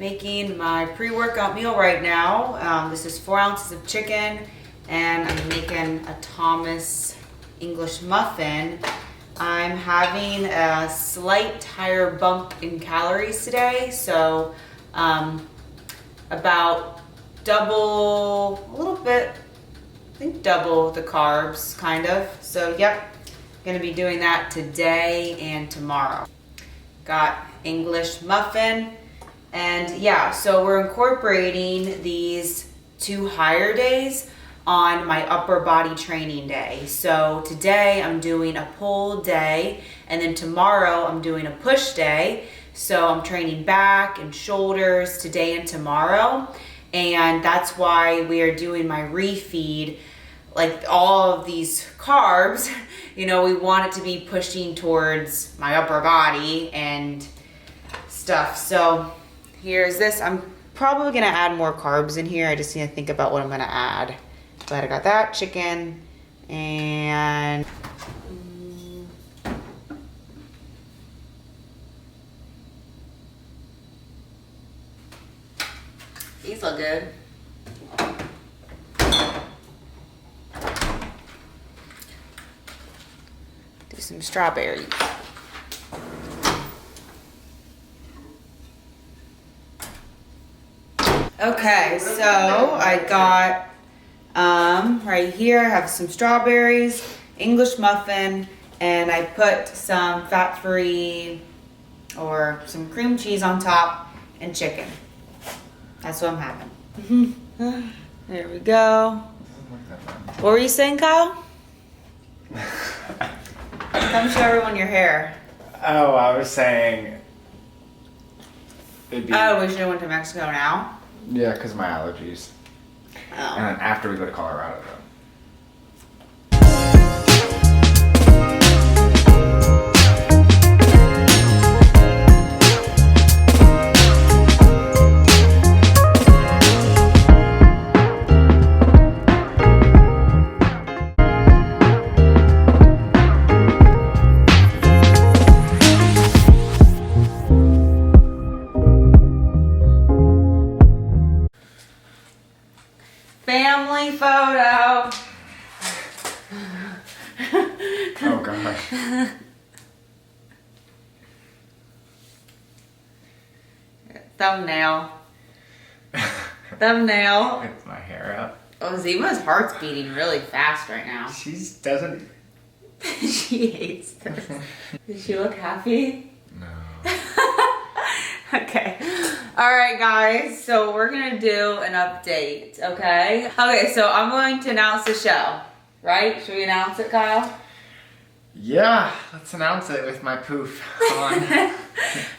making my pre-workout meal right now. This is 4 ounces of chicken, and I'm making a Thomas English muffin. I'm having a slight higher bump in calories today, so about double, a little bit, I think double the carbs, kind of. So yep, gonna be doing that today and tomorrow. Got English muffin, and yeah, so we're incorporating these 2 higher days on my upper body training day. So today I'm doing a pull day, and then tomorrow I'm doing a push day. So I'm training back and shoulders today and tomorrow, and that's why we are doing my refeed. Like all of these carbs, you know, we want it to be pushing towards my upper body and stuff. So here's this. I'm probably gonna add more carbs in here. I just need to think about what I'm gonna add. But I got that chicken and these look good. Do some strawberries. Okay, so I got right here I have some strawberries, English muffin, and I put some fat-free or some cream cheese on top and chicken. That's what I'm having. There we go. What were you saying, Kyle? Come show everyone your hair. Oh, I was saying it'd be... Oh, we should have went to Mexico now? Yeah, because of my allergies. Oh. And then after we go to Colorado, though. Family photo. Oh gosh. Thumbnail. Thumbnail. It's my hair up. Oh, Zima's heart's beating really fast right now. She doesn't. She hates this. Does she look happy? No. Okay. All right, guys. So we're going to do an update, okay? Okay, so I'm going to announce the show, right? Should we announce it, Kyle? Yeah, let's announce it with my poof on.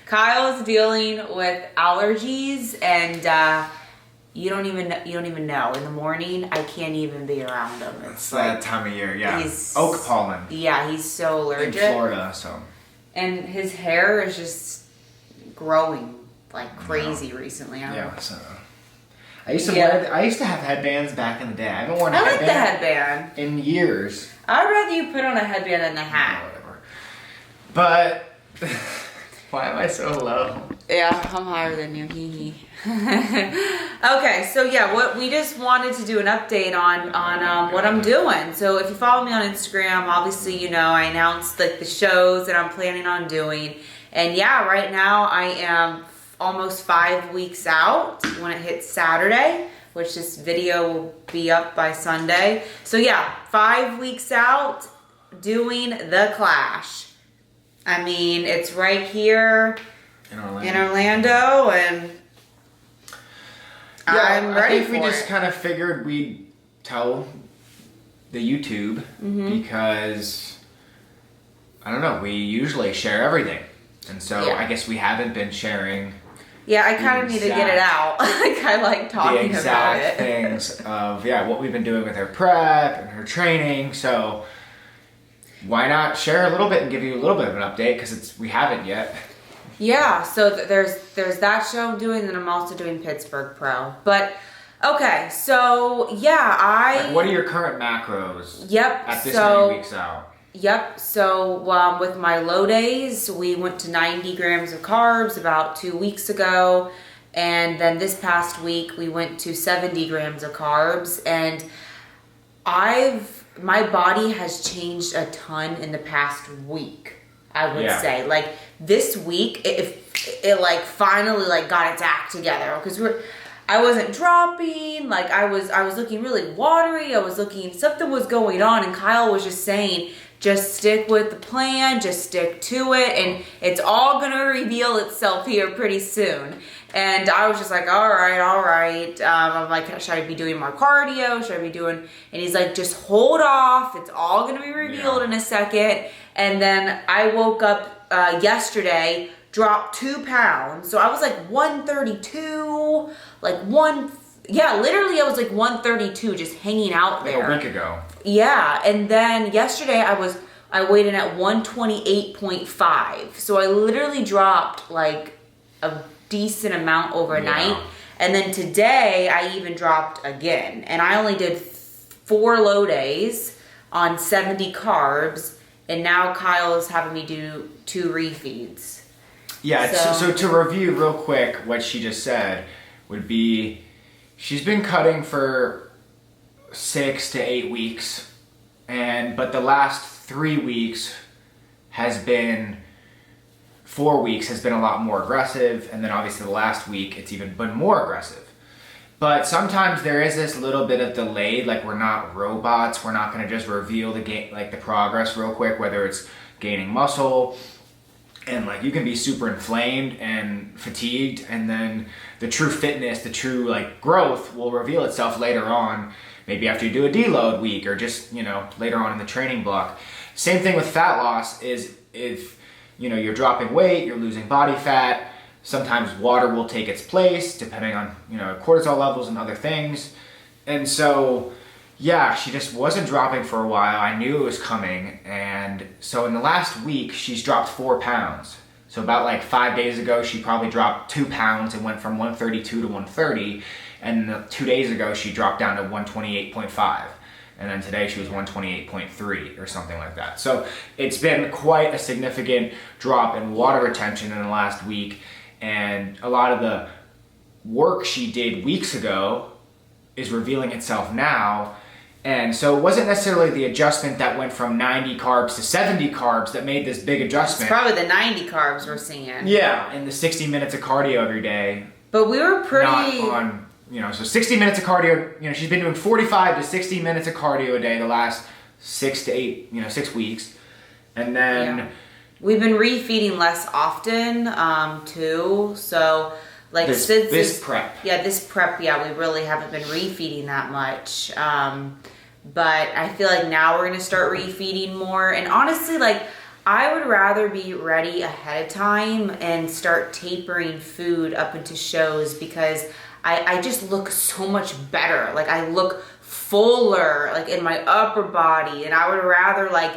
Kyle is dealing with allergies, and you don't even know. In the morning, I can't even be around him. It's that time of year, yeah. He's, oak pollen. Yeah, he's so allergic. In Florida, so. And his hair is just growing like crazy recently. Yeah, so. I used to have headbands back in the day. I haven't worn a I like headband the headband in years. I'd rather you put on a headband than the hat. Whatever. But why am I so low? Yeah, I'm higher than you. Hee hee. Okay, so yeah, what we just wanted to do an update on what I'm doing. So if you follow me on Instagram, obviously you know I announced like the shows that I'm planning on doing. And yeah, right now I am almost 5 weeks out when it hits Saturday, which this video will be up by Sunday. So yeah, 5 weeks out doing the Clash. I mean, it's right here in Orlando, and yeah, I'm ready I think we for just it. kind of figured we'd tell the YouTube because, I don't know, we usually share everything. And so Yeah. I guess we haven't been sharing Yeah, I kind of need to get it out. Like, I like talking the about exact it. things of, what we've been doing with her prep and her training. So why not share a little bit and give you a little bit of an update, because we haven't yet. Yeah, so there's that show I'm doing, and I'm also doing Pittsburgh Pro. But okay, so yeah, Like, what are your current macros? Yep. At this so many weeks out. Yep. So with my low days, we went to 90 grams of carbs about 2 weeks ago. And then this past week we went to 70 grams of carbs, and my body has changed a ton in the past week, I would say. Like this week, it like finally like got its act together, because I wasn't dropping, like I was looking really watery, something was going on, and Kyle was just saying, just stick with the plan, just stick to it, and it's all gonna reveal itself here pretty soon. And I was just like, all right. I'm like, should I be doing more cardio? Should I be doing, and he's like, just hold off. It's all going to be revealed in a second. And then I woke up yesterday, dropped 2 pounds. So I was like 132, literally I was like 132 just hanging out there. Like a week ago. Yeah. And then yesterday I weighed in at 128.5. So I literally dropped like a decent amount overnight. Yeah. And then today I even dropped again, and I only did 4 low days on 70 carbs, and now Kyle is having me do 2 refeeds. Yeah, so to review real quick what she just said would be, she's been cutting for 6 to 8 weeks, but the last 3 weeks has been 4 weeks has been a lot more aggressive, and then obviously the last week it's even been more aggressive. But sometimes there is this little bit of delayed, like we're not robots, we're not going to just reveal the progress real quick, whether it's gaining muscle, and like you can be super inflamed and fatigued, and then the true fitness, the true like growth will reveal itself later on, maybe after you do a deload week, or just, later on in the training block. Same thing with fat loss is if you're dropping weight, you're losing body fat. Sometimes water will take its place, depending on, cortisol levels and other things. And so, yeah, she just wasn't dropping for a while. I knew it was coming. And so in the last week, she's dropped 4 pounds. So about like 5 days ago, she probably dropped 2 pounds and went from 132 to 130. And 2 days ago, she dropped down to 128.5. And then today she was 128.3 or something like that. So it's been quite a significant drop in water retention in the last week. And a lot of the work she did weeks ago is revealing itself now. And so it wasn't necessarily the adjustment that went from 90 carbs to 70 carbs that made this big adjustment. It's probably the 90 carbs we're seeing. Yeah, and the 60 minutes of cardio every day. But we were pretty... Not on... so 60 minutes of cardio, she's been doing 45 to 60 minutes of cardio a day the last 6 to 8, 6 weeks. And then... Yeah. We've been refeeding less often, too. So, like, this prep. Yeah, this prep, we really haven't been refeeding that much. But I feel like now we're going to start refeeding more. And honestly, like, I would rather be ready ahead of time and start tapering food up into shows, because I just look so much better. Like, I look fuller, like, in my upper body, and I would rather, like,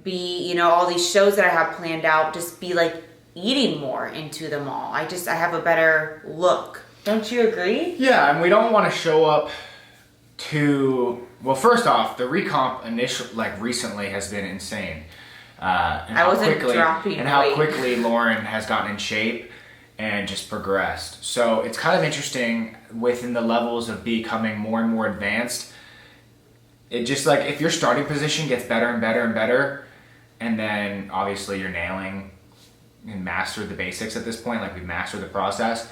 be, all these shows that I have planned out, just be, like, eating more into them all. I have a better look. Don't you agree? Yeah, and we don't want to show up to... Well, first off, the recomp recently has been insane. And I wasn't dropping weight. And how quickly Lauren has gotten in shape and just progressed. So it's kind of interesting within the levels of becoming more and more advanced. It just, like, if your starting position gets better and better and better, and then obviously you're nailing and mastered the basics at this point, like we've mastered the process.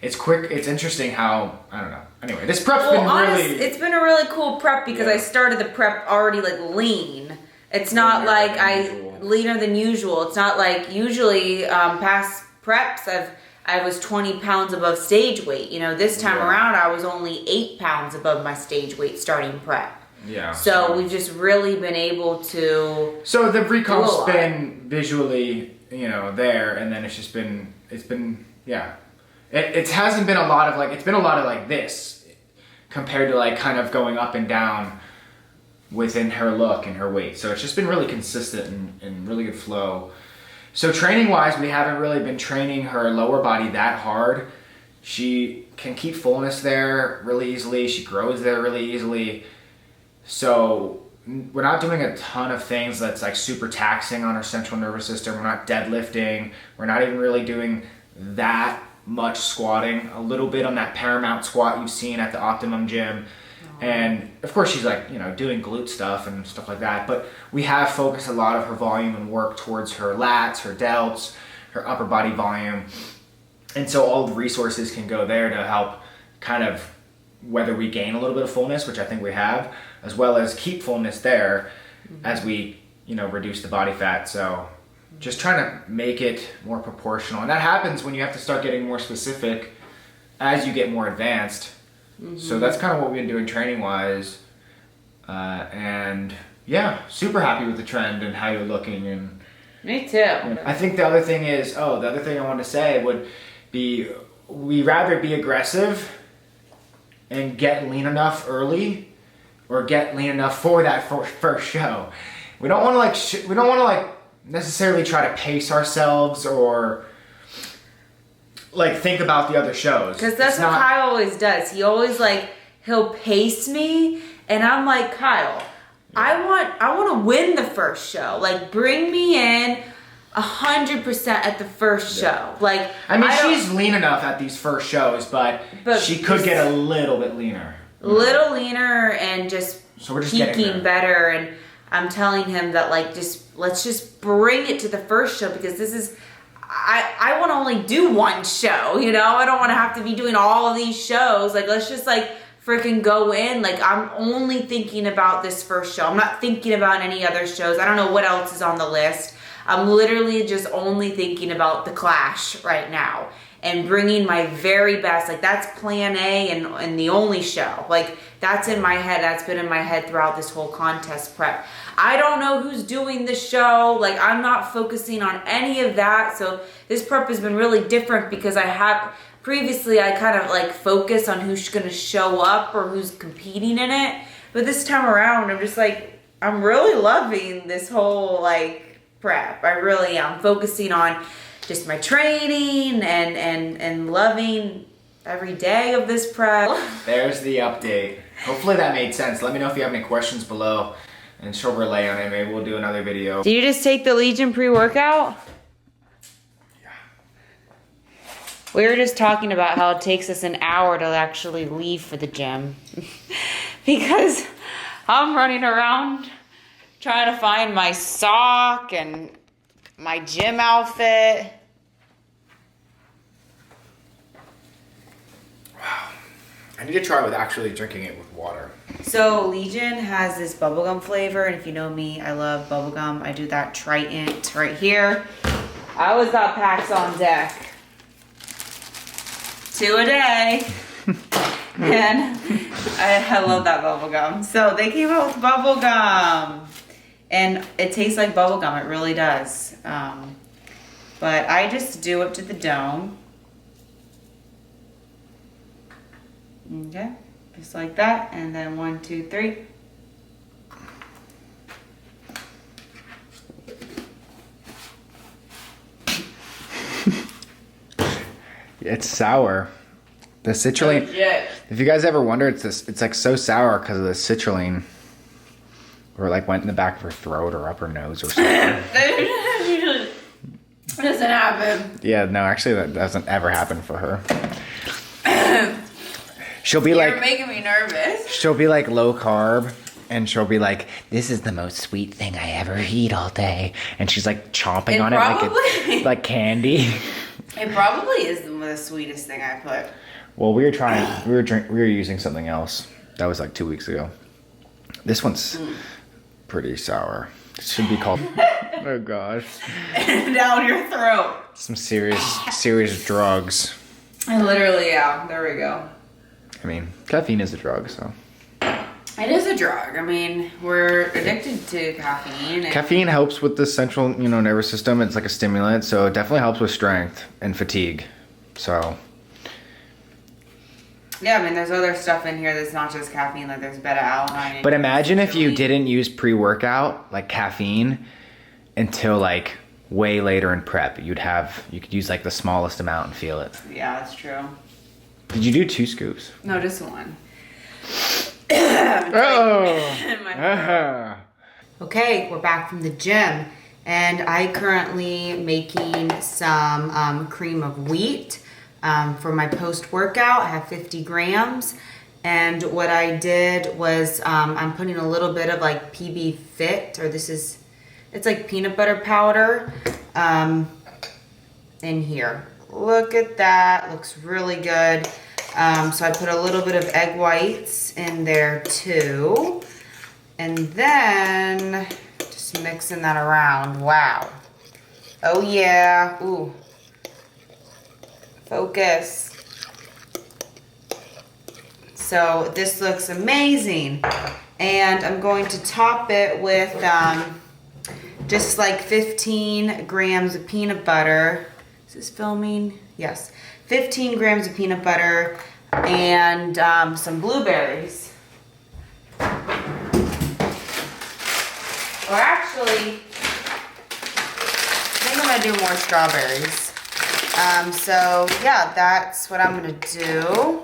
It's quick. It's interesting how, I don't know. Anyway, this prep's been really... It's been a really cool prep, because I started the prep already, like, lean. It's not like leaner than usual. It's not like usually past preps I was 20 pounds above stage weight. This time around I was only 8 pounds above my stage weight starting prep. Yeah. So we've just really been able to... So the recomp's been visually, there, and then it's been, yeah. It hasn't been a lot of, like, it's been a lot of, like, this, compared to, like, kind of going up and down within her look and her weight. So it's just been really consistent and really good flow. So training-wise, we haven't really been training her lower body that hard. She can keep fullness there really easily. She grows there really easily. So we're not doing a ton of things that's, like, super taxing on our central nervous system. We're not deadlifting. We're not even really doing that much squatting, a little bit on that Paramount squat you've seen at the Optimum gym. And of course she's like, you know, doing glute stuff and stuff like that, but we have focused a lot of her volume and work towards her lats, her delts, her upper body volume. And so all the resources can go there to help kind of, whether we gain a little bit of fullness, which I think we have, as well as keep fullness there as we, you know, reduce the body fat. So just trying to make it more proportional. And that happens when you have to start getting more specific as you get more advanced. So that's kind of what we've been doing training wise. And yeah, super happy with the trend and how you're looking. And me too. I think the other thing is, the other thing I wanted to say would be, we rather be aggressive and get lean enough early, or get lean enough for that first show. We don't want to necessarily try to pace ourselves or like think about the other shows. Because that's what Kyle always does. He always he'll pace me, and I'm like, Kyle, I want to win the first show. Like, bring me in 100% at the first show. Like, I mean, she's lean enough at these first shows, but she could get a little bit leaner. Little leaner and just so we're just peaking better. And I'm telling him that let's just bring it to the first show, because this is, I want to only do one show, you know? I don't want to have to be doing all of these shows. Like, let's just freaking go in. Like, I'm only thinking about this first show. I'm not thinking about any other shows. I don't know what else is on the list. I'm literally just only thinking about the Clash right now and bringing my very best. Like, that's plan A and the only show. Like, that's in my head. That's been in my head throughout this whole contest prep. I don't know who's doing the show. Like, I'm not focusing on any of that. So this prep has been really different, because previously I kind of focus on who's gonna show up or who's competing in it. But this time around, I'm just I'm really loving this whole prep. I really am focusing on just my training and loving every day of this prep. There's the update. Hopefully that made sense. Let me know if you have any questions below, and she'll relay on it. Maybe we'll do another video. Do you just take the Legion pre-workout? Yeah. We were just talking about how it takes us an hour to actually leave for the gym. Because I'm running around trying to find my sock and my gym outfit. Wow. I need to try with actually drinking it with water. So Legion has this bubblegum flavor, and if you know me, I love bubblegum. I do that Trident right here. I always got packs on deck. 2 a day. And I love that bubblegum. So they came out with bubblegum. And it tastes like bubblegum, it really does. But I just do it to the dome. Okay, just like that. And then 1, 2, 3. It's sour. The citrulline. Legit. If you guys ever wonder, it's like so sour because of the citrulline. Or went in the back of her throat or up her nose or something. It doesn't happen. Yeah, no, actually that doesn't ever happen for her. She'll be You're making me nervous. She'll be low carb, and she'll be like, this is the most sweet thing I ever eat all day. And she's chomping on it like it's like candy. It probably is the sweetest thing I put. Well, we were using something else. That was 2 weeks ago. This one's pretty sour. It should be called, oh gosh. Down your throat. Some serious drugs. Literally, yeah. There we go. I mean, caffeine is a drug, so. It is a drug. I mean, we're addicted to caffeine. Caffeine helps with the central, nervous system. It's like a stimulant, so it definitely helps with strength and fatigue. So. Yeah, I mean, there's other stuff in here that's not just caffeine. There's beta-alanine. But imagine if you didn't use pre-workout, caffeine, until way later in prep. You could use the smallest amount and feel it. Yeah, that's true. Did you do 2 scoops? No, just 1. Oh! Okay, we're back from the gym, and I currently making some cream of wheat. For my post-workout, I have 50 grams. And what I did was I'm putting a little bit of like PB Fit, or it's like peanut butter powder in here. Look at that, looks really good. So I put a little bit of egg whites in there too. And then just mixing that around. Wow. Oh yeah, ooh. Focus. So this looks amazing. And I'm going to top it with just like 15 grams of peanut butter. Is this filming? Yes. 15 grams of peanut butter and some blueberries. Or actually, I think I'm gonna do more strawberries. So yeah, that's what I'm gonna do.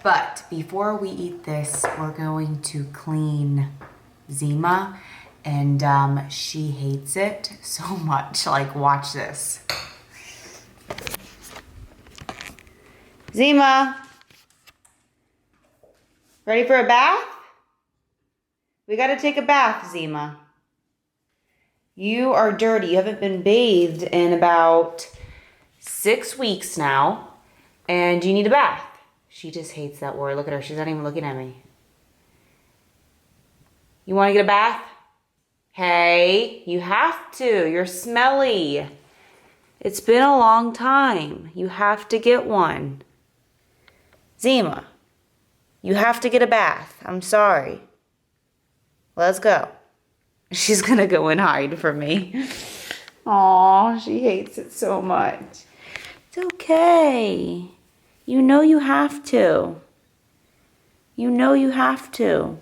But before we eat this, we're going to clean Zima, and she hates it so much. Like, watch this. Zima, ready for a bath? We gotta take a bath, Zima. You are dirty. You haven't been bathed in about 6 weeks now, and you need a bath. She just hates that word. Look at her. She's not even looking at me. You want to get a bath? Hey, you have to. You're smelly. It's been a long time. You have to get one. Zima, you have to get a bath. I'm sorry. Let's go. She's going to go and hide from me. Aw, she hates it so much. It's okay. You know you have to. You know you have to.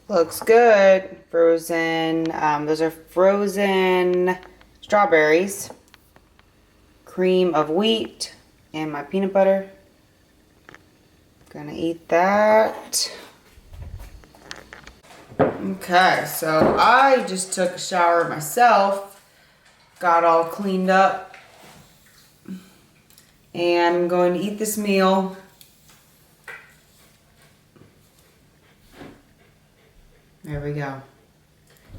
Looks good. Frozen, those are frozen strawberries, cream of wheat, and my peanut butter. Gonna eat that. Okay, so I just took a shower myself, got all cleaned up, and I'm going to eat this meal. There we go.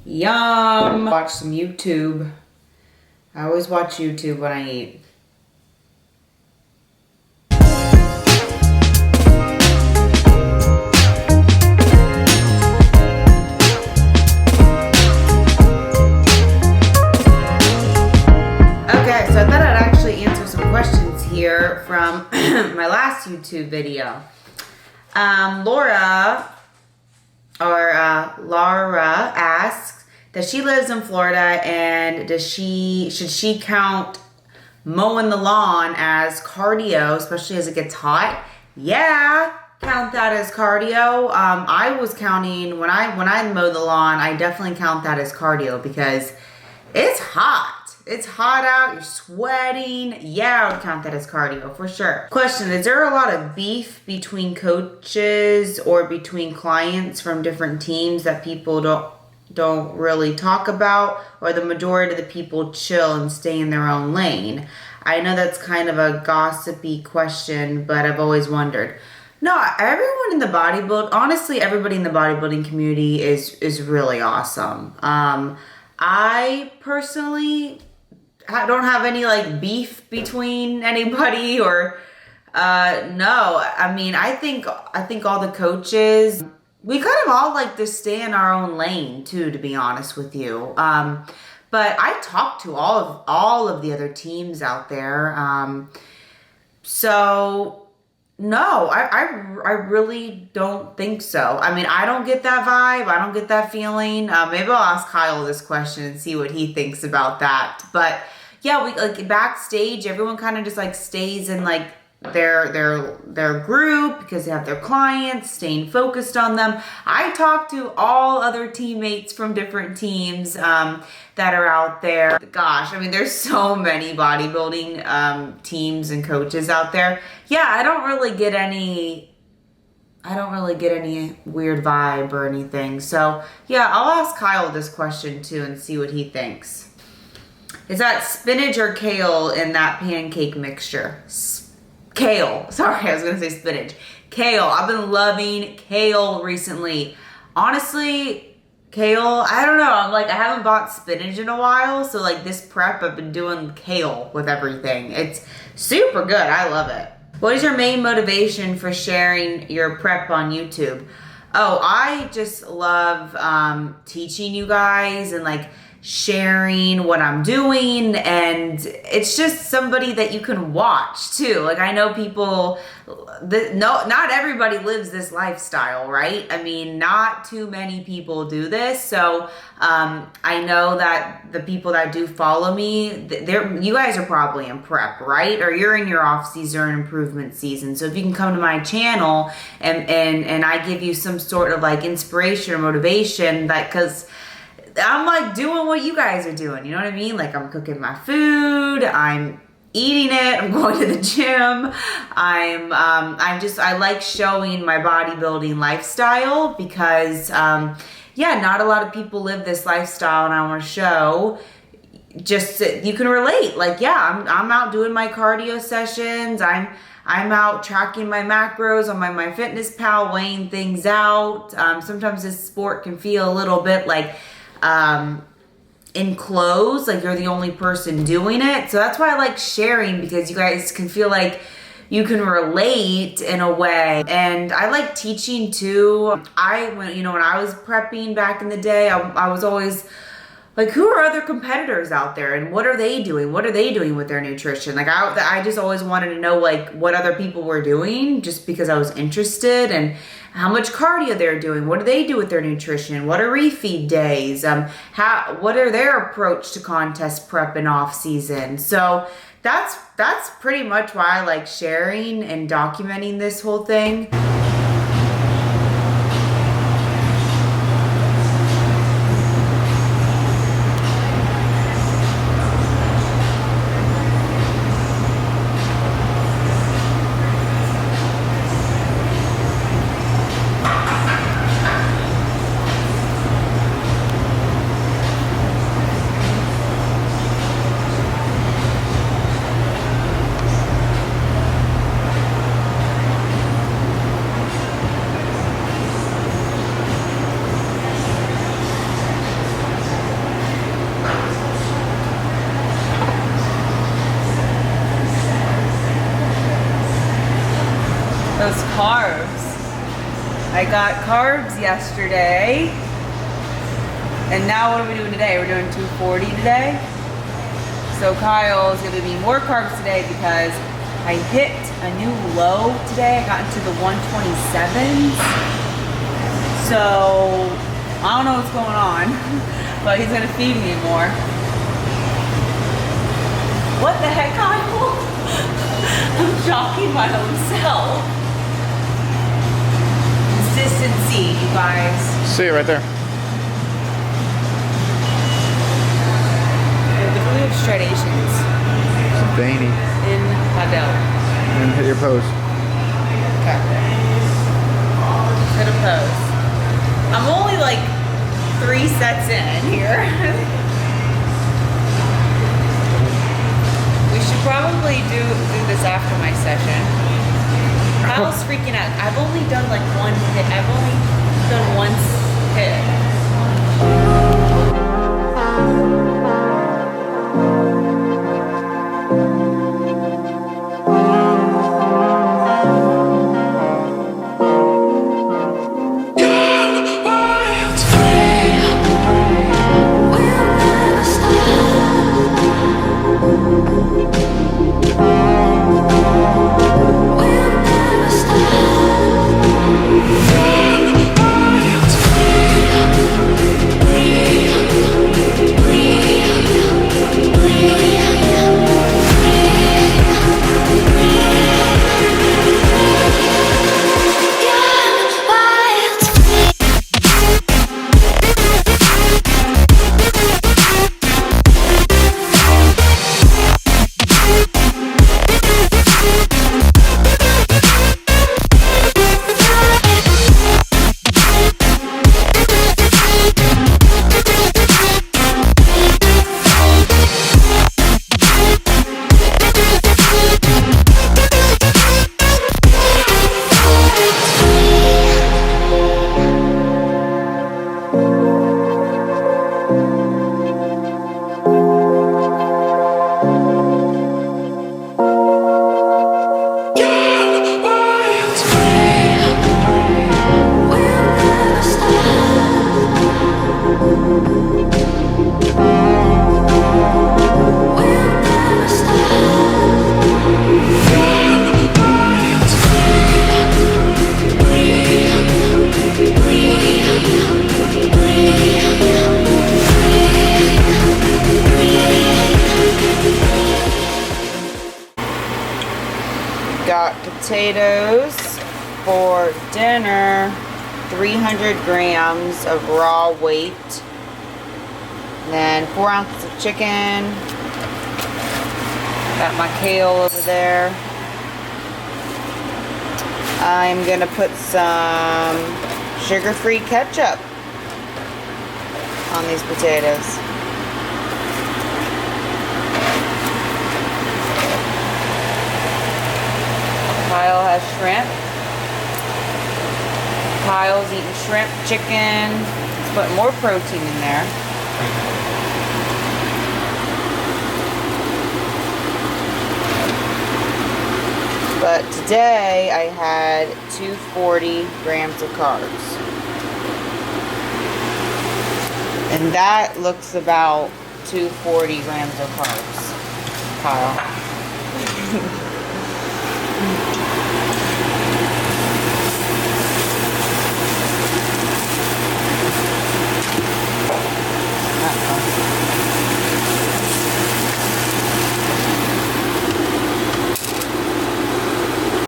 Yum! Watch some YouTube. I always watch YouTube when I eat. Okay, so I thought I'd actually answer some questions here from my last YouTube video. Laura asks that she lives in Florida, and should she count mowing the lawn as cardio, especially as it gets hot? Yeah, count that as cardio. I was counting when I mow the lawn. I definitely count that as cardio because it's hot. It's hot out, you're sweating. Yeah, I would count that as cardio for sure. Question, is there a lot of beef between coaches or between clients from different teams that people don't really talk about, or the majority of the people chill and stay in their own lane? I know that's kind of a gossipy question, but I've always wondered. No, everyone in the honestly, everybody in the bodybuilding community is really awesome. I personally don't have any like beef between anybody or no. I mean, I think all the coaches, we kind of all like to stay in our own lane too, to be honest with you. But I talk to all of the other teams out there. So no, I really don't think so. I mean, I don't get that vibe. I don't get that feeling. Maybe I'll ask Kyle this question and see what he thinks about that. But yeah, we like backstage, everyone kind of just like stays in like their group because they have their clients, staying focused on them. I talk to all other teammates from different teams that are out there. Gosh, I mean, there's so many bodybuilding teams and coaches out there. Yeah, I don't really get any weird vibe or anything. So yeah, I'll ask Kyle this question too and see what he thinks. Is that spinach or kale in that pancake mixture? Kale. Sorry, I was gonna say spinach. Kale. I've been loving kale recently. Honestly, kale, I don't know. I haven't bought spinach in a while. So like this prep, I've been doing kale with everything. It's super good. I love it. What is your main motivation for sharing your prep on YouTube? Oh, I just love teaching you guys and like sharing what I'm doing, and it's just somebody that you can watch too. Like I know people, not everybody lives this lifestyle, right? I mean, not too many people do this. So I know that the people that do follow me, you guys are probably in prep, right? Or you're in your off season or improvement season. So if you can come to my channel and I give you some sort of like inspiration or motivation, that because I'm like doing what you guys are doing, you know what I mean? Like I'm cooking my food, I'm eating it, I'm going to the gym, I like showing my bodybuilding lifestyle because, yeah, not a lot of people live this lifestyle, and I want to show just that you can relate. Like, yeah, I'm out doing my cardio sessions, I'm out tracking my macros on my MyFitnessPal, weighing things out. Sometimes this sport can feel a little bit like enclosed, like you're the only person doing it. So that's why I like sharing, because you guys can feel like you can relate in a way. And I like teaching too. When I was prepping back in the day, I was always like, who are other competitors out there and what are they doing? What are they doing with their nutrition? Like I just always wanted to know like what other people were doing, just because I was interested, and how much cardio they're doing. What do they do with their nutrition? What are refeed days? What are their approach to contest prep and off season? So that's pretty much why I like sharing and documenting this whole thing. Those carbs. I got carbs yesterday, and now what are we doing today? We're doing 240 today. So Kyle's gonna be more carbs today because I hit a new low today. I got into the 127s. So I don't know what's going on, but he's gonna feed me more. What the heck, Kyle? I'm shocking my own self. Consistency, you guys. See it right there. We have striations. Veiny. In Adele. And hit your pose. Okay. Hit a pose. I'm only like 3 sets in here. We should probably do this after my session. Kyle's freaking out. I've only done like one hit. I've only done one hit. potatoes for dinner, 300 grams of raw weight, and then 4 ounces of chicken. Got my kale over there. I'm gonna put some sugar-free ketchup on these potatoes. Kyle has shrimp. Kyle's eating shrimp, chicken. Let's put more protein in there. But today I had 240 grams of carbs. And that looks about 240 grams of carbs, Kyle.